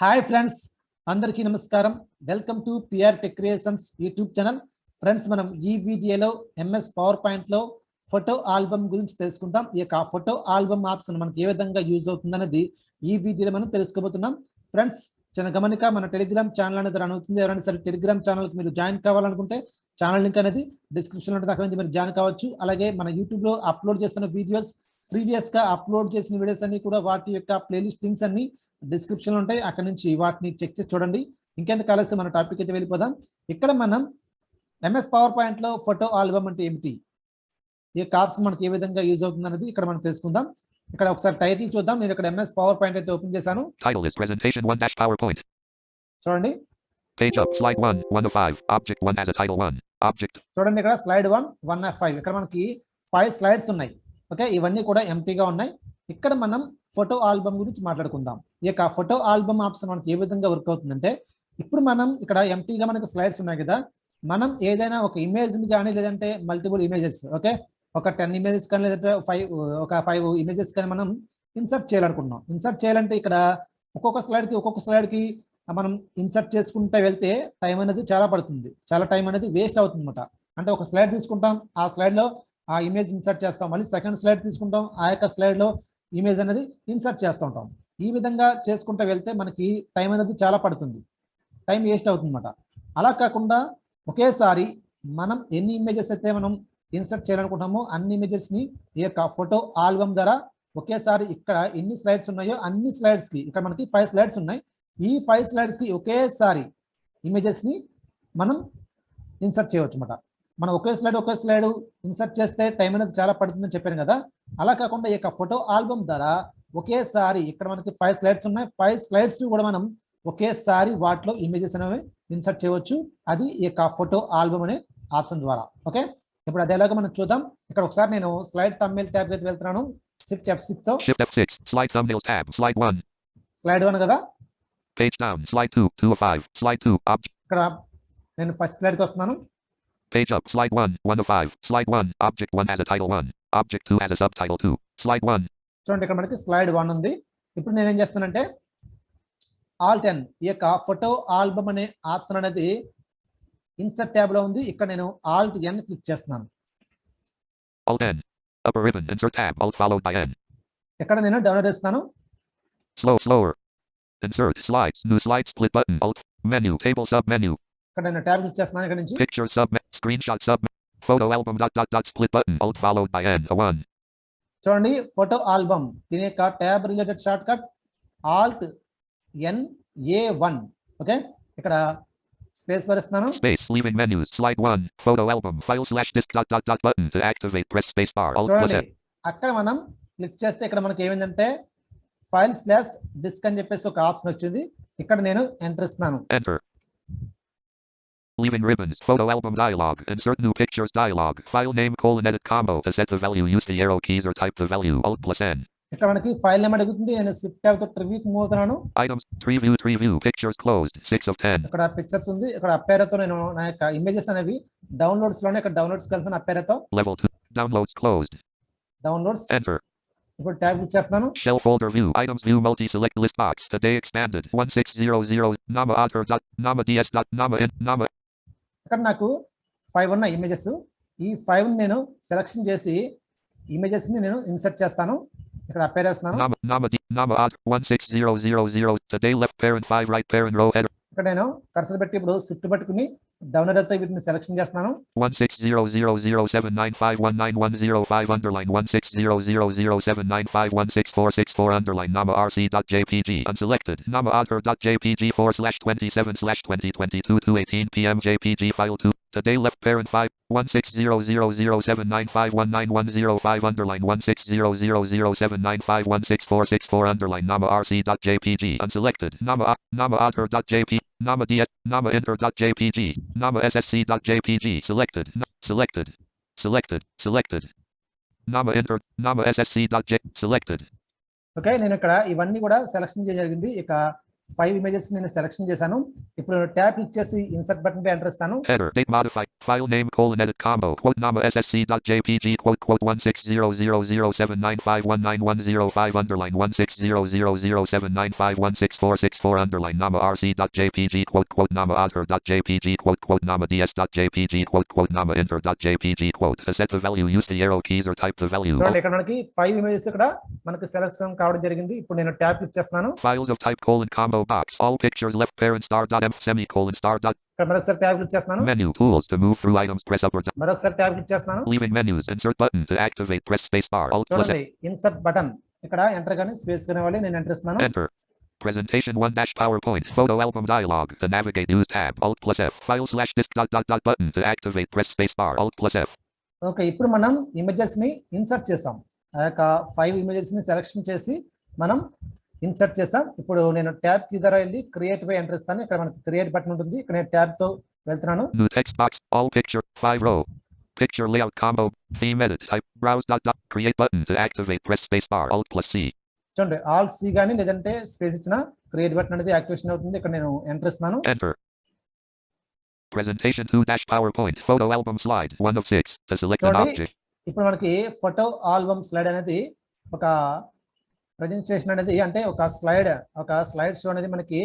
Hi friends, అందరికీ నమస్కారం. Welcome to PR tech creations YouTube channel. Friends, మనం ఈ వీడియోలో ఎంఎస్ పవర్ పాయింట్లో ఫోటో ఆల్బమ్ గురించి తెలుసుకుంటాం. ఈ యొక్క ఫోటో ఆల్బమ్ ఆప్షన్ మనకి ఏ విధంగా యూజ్ అవుతుంది అనేది ఈ వీడియోలో మనం తెలుసుకోబోతున్నాం. ఫ్రెండ్స్, చిన్న గమనిక, మన టెలిగ్రామ్ ఛానల్ అనేది రన్ అవుతుంది. ఎవరైనా సరే టెలిగ్రామ్ ఛానల్కి మీరు జాయిన్ కావాలనుకుంటే ఛానల్ లింక్ అనేది డిస్క్రిప్షన్లో ఉంటుంది, అక్కడ నుంచి మీరు జాయిన్ కావచ్చు. అలాగే మన యూట్యూబ్లో అప్లోడ్ చేస్తున్న వీడియోస్, ప్రీవియస్ గా అప్లోడ్ చేసిన వీడియోస్ అన్ని కూడా వాటి యొక్క ప్లేలిస్ట్ లింక్స్ అన్ని డిస్క్రిప్షన్ లో ఉంటాయి, అక్కడ నుంచి వాటిని చెక్ చేసి చూడండి. ఇంకెందుకు ఆలస్యం, మన టాపిక్ అయితే వెళ్ళిపోదాం. ఇక్కడ మనం ఎంఎస్ పవర్ పాయింట్ లో ఫోటో ఆల్బమ్ అంటే ఏమిటి, ఈ యొక్క ఆప్షన్ మనకి ఏ విధంగా యూజ్ అవుతుంది అనేది ఇక్కడ మనం తెలుసుకుందాం. ఇక్కడ ఒకసారి టైటిల్ చూద్దాం. నేను ఇక్కడ ఎంఎస్ పవర్ పాయింట్ అయితే ఓపెన్ చేశాను. Title is Presentation 1-PowerPoint. చూడండి, Page up, Slide 1 of 5. Object 1 has a Title 1. Object. చూడండి, ఇక్కడ స్లైడ్ 1 of 5. ఇక్కడ మనకి 5 స్లైడ్స్ ఉన్నాయి. ఓకే, ఇవన్నీ కూడా ఎంటీగా ఉన్నాయి. ఇక్కడ మనం ఫోటో ఆల్బమ్ గురించి మాట్లాడుకుందాం. ఈ యొక్క ఫోటో ఆల్బమ్ ఆప్షన్ మనకి ఏ విధంగా వర్క్ అవుతుందంటే, ఇప్పుడు మనం ఇక్కడ ఎంటీగా మనకి స్లైడ్స్ ఉన్నాయి కదా, మనం ఏదైనా ఒక ఇమేజ్ కానీ లేదంటే మల్టిపుల్ ఇమేజెస్, ఓకే, ఒక 10 ఇమేజెస్ కానీ లేదంటే 5 ఇమేజెస్ కానీ మనం ఇన్సర్ట్ చేయాలనుకుంటున్నాం. ఇన్సర్ట్ చేయాలంటే ఇక్కడ ఒక్కొక్క స్లైడ్కి మనం ఇన్సర్ట్ చేసుకుంటూ వెళ్తే టైం అనేది చాలా పడుతుంది, చాలా టైం అనేది వేస్ట్ అవుతుంది అనమాట. అంటే ఒక స్లైడ్ తీసుకుంటాం, ఆ స్లైడ్లో ఆ ఇమేజ్ ఇన్సర్ట్ చేస్తాం, మళ్ళీ సెకండ్ స్లైడ్ తీసుకుంటాం, ఆ యొక్క స్లైడ్లో ఇమేజ్ అనేది ఇన్సర్ట్ చేస్తూ ఉంటాం. ఈ విధంగా చేసుకుంటూ వెళ్తే మనకి టైం అనేది చాలా పడుతుంది, టైం వేస్ట్ అవుతుంది అనమాట. అలా కాకుండా ఒకేసారి మనం ఎన్ని ఇమేజెస్ అయితే మనం ఇన్సర్ట్ చేయాలనుకుంటామో అన్ని ఇమేజెస్ని ఈ యొక్క ఫోటో ఆల్బమ్ ద్వారా ఒకేసారి ఇక్కడ ఎన్ని స్లైడ్స్ ఉన్నాయో అన్ని స్లైడ్స్కి, ఇక్కడ మనకి 5 స్లైడ్స్ ఉన్నాయి, ఈ 5 స్లైడ్స్కి ఒకేసారి ఇమేజెస్ని మనం ఇన్సర్ట్ చేయవచ్చు అనమాట. మనం ఒకే స్లైడ్ ఇన్సర్ట్ చేస్తే టైం అనేది చాలా పడుతుందని చెప్పాను కదా. అలా కాకుండా ఈ యొక్క ఫోటో ఆల్బమ్ ద్వారా ఒకేసారి ఇక్కడ మనకి 5 స్లైడ్స్ ఉన్నాయి, 5 స్లైడ్స్ కూడా మనం ఒకేసారి వాటిలో ఇమేజెస్ అనేవి ఇన్సర్ట్ చేయవచ్చు. అది ఈ యొక్క ఫోటో ఆల్బమ్ అనే ఆప్షన్ ద్వారా. ఓకే, ఇప్పుడు అది ఎలాగో మనం చూద్దాం. ఇక్కడ ఒకసారి నేను స్లైడ్ థంబ్నెయిల్ ట్యాబ్ అయితే వెళ్తున్నాను. Shift F6 తో Shift F6. Slide thumbnails tab. Slide 1. Slide 1 కదా. Page down. Slide 2 of 5. Slide 2. Object. ఇక్కడ నేను ఫస్ట్ స్లైడ్కి వస్తున్నాను. Page up. Slide 1 of 5. Slide 1. Object 1 has a Title 1. Object 2 has a Subtitle 2. Slide 1. చూడండి, ఇక్కడ మనకి స్లైడ్ 1 ఉంది. ఇప్పుడు నేనేం చేస్తానంటే Alt N, ఈ యొక్క ఫోటో ఆల్బమ్ అనే ఆప్షన్ అనేది ఇన్సర్ట్ ట్యాబ్ లో ఉంది. ఇక్కడ నేను Alt N క్లిక్ చేస్తున్నాను. Alt N. Upper ribbon. Insert tab. Alt followed by N. ఇక్కడ నేను డౌన్లోడ్ చేస్తాను. Slower. Insert slides. New slide split button. Alt menu. Table sub menu. ఇక్కడ నేను ట్యాబ్ క్లిక్ చేస్తున్నాను. ఇక్కడ నుంచి Picture sub screenshot sub photo album split button. Alt followed by N. A1. చూడండి, photo album దీని యొక్క tab related short cut Alt N A1. Okay, ఇక్కడ space పరిస్తున్నాను. Space leaving menus. Slide 1. Photo album file /disk ... button to activate. Press space bar. Alt plus చూడండి, N. అక్కడ మనం click చేస్తే ఇక్కడ మనకి ఏమైందంటే file/disk అని చెప్పేసి ఒక ఆప్షన్ వచ్చింది. ఇక్కడ నేను ఎంటర్ ఇస్తున్నాను. Enter. Leaving ribbons. Photo album dialog. Insert new pictures dialog. File name : edit combo. To set the value, use the arrow keys or type the value. Alt plus N. ఇక్కడ మనకి file name అడుగుతుంది. నేను Shift tab తో ట్రివ్యూకి move అవుతున్నాను. Items. Preview. Pictures closed. 6 of 10. ఇక్కడ pictures ఉంది. ఇక్కడ అప్పేరతో నేను నా యొక్క ఇమేజెస్ అనేవి డౌన్లోడ్స్ లోనే ఇక్కడ డౌన్లోడ్స్ కి వెళ్తాను. అప్పేరతో Level 2. Downloads closed. Downloads. Enter. ఇప్పుడు ట్యాబ్ క్లిక్ చేస్తాను. Shell folder view. Items view multi-select list box. Today expanded. 1600. Nama author. Nama ds. Nama in. Nama. ఇక్కడ నాకు 5 ఉన్నాయి ఇమేజెస్. ఈ 5 నేను సెలెక్షన్ చేసి ఇమేజెస్ ని నేను ఇన్సర్ట్ చేస్తాను. ఇక్కడ అప్పేర్ చేస్తున్నాను. Nama author. 16000. Today left parent 5 right parent row header. ఇక్కడ నేను కర్సర్ పెట్టి ఇప్పుడు షిఫ్ట్ పట్టుకుని డౌన్లోడ్ అయితే వీటిని సెలెక్షన్ చేస్తున్నాను. 1600079519105 underline 1600079516464 underline Nama rc.jpg unselected Nama author.jpg /27/2022 2:18 p.m. jpg file 2. Today left parent 5 1600079519105 underline 1600079516464 underline Nama rc.jpg unselected Nama author.jpg Nama ds Nama enter.jpg Nama ssc.jpg selected Nama enter Nama ssc.j selected. Okay, నేను ఇక్కడ ఇవన్నీ కూడా selection చేయడం జరిగింది. ఇక 5 images నేను selection చేశాను. ఇప్పుడు ఇప్పుడు ట్యాబ్ క్లిక్ చేసి ఇన్సర్ట్ బటన్ పై ఎంటర్ ఇస్తాను. Header, date modified, file name, edit combo, quote, ssc.jpg, quote, 16000795191105, underline 16000795164664, underline, rc.jpg, quote, author.jpg, quote, ds.jpg, quote, enter.jpg, quote. To set the value, use the arrow keys or type the value. చూడండి ఇక్కడ మనకి 5 images ఇక్కడ మనకి selection కావడం జరిగింది. ఇప్పుడు నేను tab click చేస్తున్నాను. Files of type combo box, all pictures left parent star.m semicolon star. ఇక్కడ మరొకసారి ట్యాబ్ క్లిక్ చేస్తున్నాను. Menu, tools to move through items, press up or down. మరొకసారి ట్యాబ్ క్లిక్ చేస్తున్నాను. Leaving menus, insert button to activate, press space bar, alt plus చూడండి insert button ఇక్కడ enter గాని space గాని ఇవ్వాలి. నేను ఎంటర్ ఇస్తున్నాను. enter. Presentation 1 PowerPoint photo album dialog. To navigate, use tab, alt plus F. File/disk ... button to activate, press space bar, alt plus F. Okay, ఇప్పుడు మనం images ని ఇన్సర్ట్ చేసాం. ఆ యొక్క 5 ఇమేజెస్ ని సెలెక్షన్ చేసి మనం ఇన్సర్ట్ చేసాం. ఇప్పుడు నేను ట్యాబ్ కి ద్వారా వెళ్ళి క్రియేట్ పై ఎంటర్ ఇస్తాను. ఇక్కడ మనకి క్రియేట్ బటన్ ఉంటుంది. ఇక్కడ నేను ట్యాబ్ తో వెళ్తున్నాను. New text box, all picture, 5 row. Picture layout combo, theme edit, type, browse ... create button to activate, press space bar, alt plus C. చూడండి ఆల్ సి గానీ లేదంటే స్పేస్ ఇచ్చిన క్రియేట్ బటన్ అనేది యాక్టివేషన్ అవుతుంది. ఇక్కడ నేను ఎంటర్ ఇస్తున్నాను. Enter. Presentation 2 PowerPoint photo album slide 1 of 6. To select an చూడండి object. ఇప్పుడు మనకి ఫోటో ఆల్బమ్ స్లైడ్ అనేది ఒక ప్రెజెంటేషన్ అనేది అంటే ఒక స్లైడ్ షో అనేది మనకి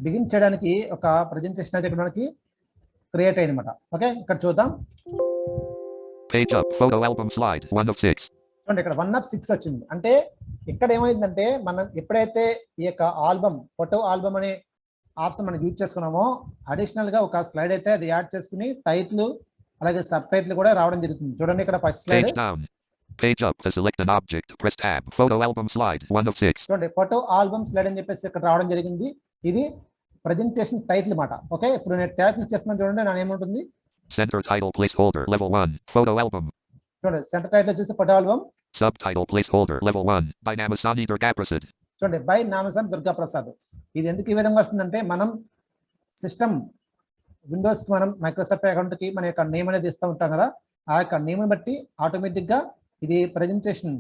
బిగిన్ చేయడానికి ఒక ప్రెజెంటేషన్ అయితే ఇక్కడ మనకి క్రియేట్ అయింది అన్నమాట. ఓకే, ఇక్కడ చూద్దాం. Page up photo album slide 1 of 6. చూడండి ఇక్కడ 1 of 6 వచ్చింది. అంటే ఇక్కడ ఏమైందంటే మనం ఎప్పుడైతే ఈ యొక్క ఫోటో ఆల్బమ్ అనే ఆప్షన్ మనం యూజ్ చేసుకున్నామో అడిషనల్ గా ఒక స్లైడ్ అయితే అది యాడ్ చేసుకుని టైటిల్ అలాగే సబ్ టైటిల్ కూడా రావడం జరుగుతుంది. చూడండి ఇక్కడ first slide. Page down. Page up to select an object. Press tab. Photo album slide 1 of 6. చూడండి ఫోటో ఆల్బమ్ స్లైడ్ అని చెప్పేసి ఇక్కడ రావడం జరిగింది. ఇది ప్రెజెంటేషన్ టైటిల్ మాట. ఓకే, ఇప్పుడు నేను ట్యాబ్ క్లిక్ చేస్తున్నాను. చూడండి నా ఏముంటుంది. Center title placeholder level 1 photo album. చూడండి సెంటర్ టైటిల్ వచ్చేసి photo album. Subtitle placeholder level 1 by Namasani Durgaprasad. చూడండి బై నామసాని దుర్గా ప్రసాద్. ఇది ఎందుకు ఈ విధంగా వస్తుందంటే మనం సిస్టమ్ విండోస్ కి మనం మైక్రోసాఫ్ట్ అకౌంట్ కి మన యొక్క నేమ్ అనేది ఇస్తూ ఉంటాం కదా. ఆ యొక్క నేమ్ బట్టి ఆటోమేటిక్ గా ఇది ప్రెజెంటేషన్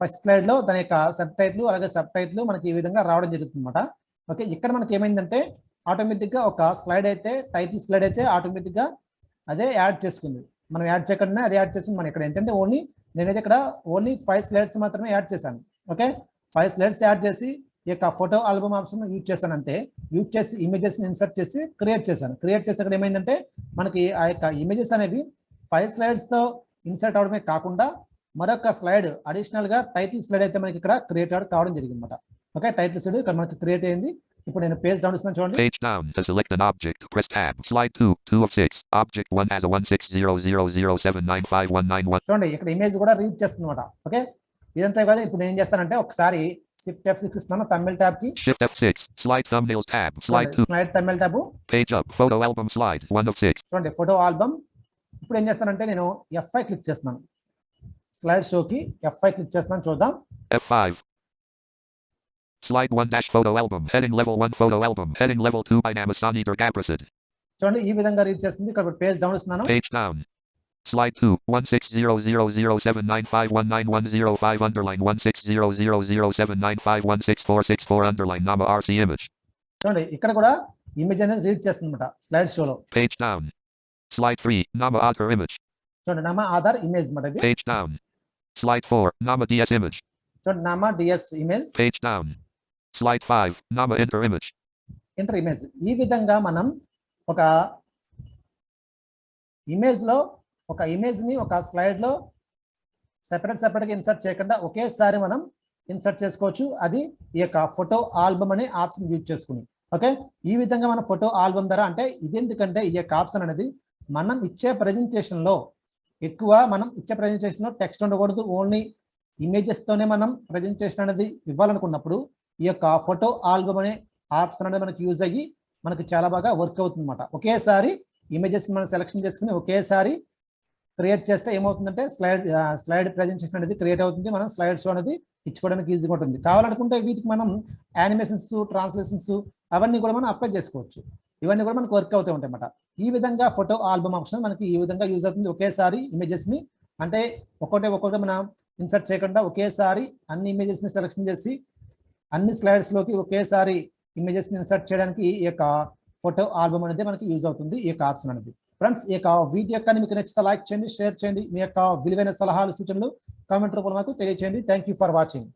ఫస్ట్ స్లైడ్ లో దాని యొక్క సబ్ టైటిల్ అలాగే సబ్ టైటిల్ మనకి ఈ విధంగా రావడం జరుగుతుంది అన్నమాట. ఓకే, ఇక్కడ మనకి ఏమైందంటే ఆటోమేటిక్ గా ఒక స్లైడ్ అయితే టైటిల్ స్లైడ్ అయితే ఆటోమేటిక్ గా అదే యాడ్ చేసుకుంది. మనం యాడ్ చేయకుండా అదే యాడ్ చేసుకుంది. మనం ఇక్కడ ఏంటంటే నేనైతే ఇక్కడ ఓన్లీ 5 స్లైడ్స్ మాత్రమే యాడ్ చేశాను. ఓకే, 5 స్లైడ్స్ యాడ్ చేసి ఈ యొక్క ఫోటో ఆల్బమ్ ఆప్షన్ యూజ్ చేశాను అంతే. యూజ్ చేసి ఇమేజెస్ ని ఇన్సర్ట్ చేసి క్రియేట్ చేశాను. క్రియేట్ చేస్తే ఇక్కడ ఏమైందంటే మనకి ఆ యొక్క ఇమేజెస్ అనేవి 5 స్లైడ్స్ తో ఇన్సర్ట్ అవడమే కాకుండా మరొక స్లైడ్ అడిషనల్ గా టైటిల్ స్లైడ్ అయితే మనకి ఇక్కడ క్రియేట్ కావడం జరిగింది అనమాట. ఓకే, టైటిల్ స్లైడ్ ఇక్కడ మనకి క్రియేట్ అయింది. ఇప్పుడు నేను పేజ్ డౌన్ ఇస్తున్నాను. చూడండి. Page down to select an object. Press tab. Slide 2 of 6. Object 1 has a 160007951911. చూడండి ఇక్కడ ఇమేజ్ కూడా రీడ్ చేస్తుంది అనమాట. ఓకే, ఇదంతా కదా. ఇప్పుడు నేను ఏం చేస్తానంటే ఒకసారి షిఫ్ట్ F6 ఇస్తున్నాను తమిళ టాబ్ కి. Shift F6. Slide thumbnails tab. Slide 2. Slide Tamil tab. Page up photo album slide 1 of 6. చూడండి ఫోటో ఆల్బమ్. ఇప్పుడు ఏం చేస్తానంటే నేను F5 క్లిక్ చేస్తున్నాను. స్లైడ్ షోకి F5 క్లిక్ చేస్తున్నాను. చూద్దాం. F5. Slide 1 photo album. Heading level 1 photo album. Heading level 2 by Namasani Durgaprasad. చూడండి ఈ విధంగా రీడ్ చేస్తుంది. ఇక్కడ పేజ్ డౌన్ ఇస్తున్నాను. Page down. Slide 2 16000795191105, underline 16000795164664, underline Nama RC image. చూడండి ఇక్కడ కూడా ఇమేజ్ అనేది రీడ్ చేస్తుంది అన్నమాట స్లైడ్ షోలో. Page down. Slide 3 Nama Aadhar image. చూడండి నామా ఆధార్ ఇమేజ్ మాట ఇది. Page down. Slide 4 Nama DS image. చూడండి Nama DS image. Page down. Slide 5 Nama Enter image. Enter image. ఈ విధంగా మనం ఒక ఇమేజ్ లో ఒక ఇమేజ్ ని ఒక స్లైడ్ లో సెపరేట్ గా ఇన్సర్ట్ చేయకుండా ఒకేసారి మనం ఇన్సర్ట్ చేసుకోవచ్చు. అది ఈ యొక్క ఫోటో ఆల్బమ్ అనే ఆప్షన్ యూజ్ చేసుకుని. ఓకే, ఈ విధంగా మన ఫోటో ఆల్బమ్ ద్వారా అంటే ఇది ఎందుకంటే ఈ యొక్క ఆప్షన్ అనేది మనం ఇచ్చే ప్రెజెంటేషన్ లో టెక్స్ట్ ఉండకూడదు. ఓన్లీ ఇమేజెస్ తోనే మనం ప్రెజెంటేషన్ అనేది ఇవ్వాలనుకున్నప్పుడు ఈ యొక్క ఫోటో ఆల్బమ్ అనే ఆప్షన్ అనేది మనకి యూజ్ అయ్యి మనకి చాలా బాగా వర్క్ అవుతుంది అన్నమాట. ఒకేసారి ఇమేజెస్ మనం సెలెక్షన్ చేసుకుని ఒకేసారి క్రియేట్ చేస్తే ఏమవుతుందంటే స్లైడ్ ప్రెజెంటేషన్ అనేది క్రియేట్ అవుతుంది. మనం స్లైడ్ షో అనేది ఇచ్చుకోవడానికి ఈజీగా ఉంటుంది. కావాలనుకుంటే వీటికి మనం యానిమేషన్స్ ట్రాన్స్లేషన్స్ అవన్నీ కూడా మనం అప్లై చేసుకోవచ్చు. ఇవన్నీ కూడా మనకు వర్క్ అవుతూ ఉంటాయి అన్నమాట. ఈ విధంగా ఫోటో ఆల్బమ్ ఆప్షన్ మనకి ఈ విధంగా యూజ్ అవుతుంది. ఒకేసారి ఇమేజెస్ ని అంటే ఒక్కొక్కటి మనం ఇన్సర్ట్ చేయకుండా ఒకేసారి అన్ని ఇమేజెస్ ని సెలెక్షన్ చేసి అన్ని స్లైడ్స్ లోకి ఒకేసారి ఇమేజెస్ ని ఇన్సర్ట్ చేయడానికి ఈ యొక్క ఫోటో ఆల్బమ్ అనేది మనకి యూజ్ అవుతుంది ఈ యొక్క ఆప్షన్ అనేది. ఫ్రెండ్స్ ఈ యొక్క వీడియో కానీ మీకు నచ్చితే లైక్ చేయండి, షేర్ చేయండి, మీ యొక్క విలువైన సలహాలు సూచనలు కామెంట్ రూపంలో మాకు తెలియజేయండి. Thank you for watching.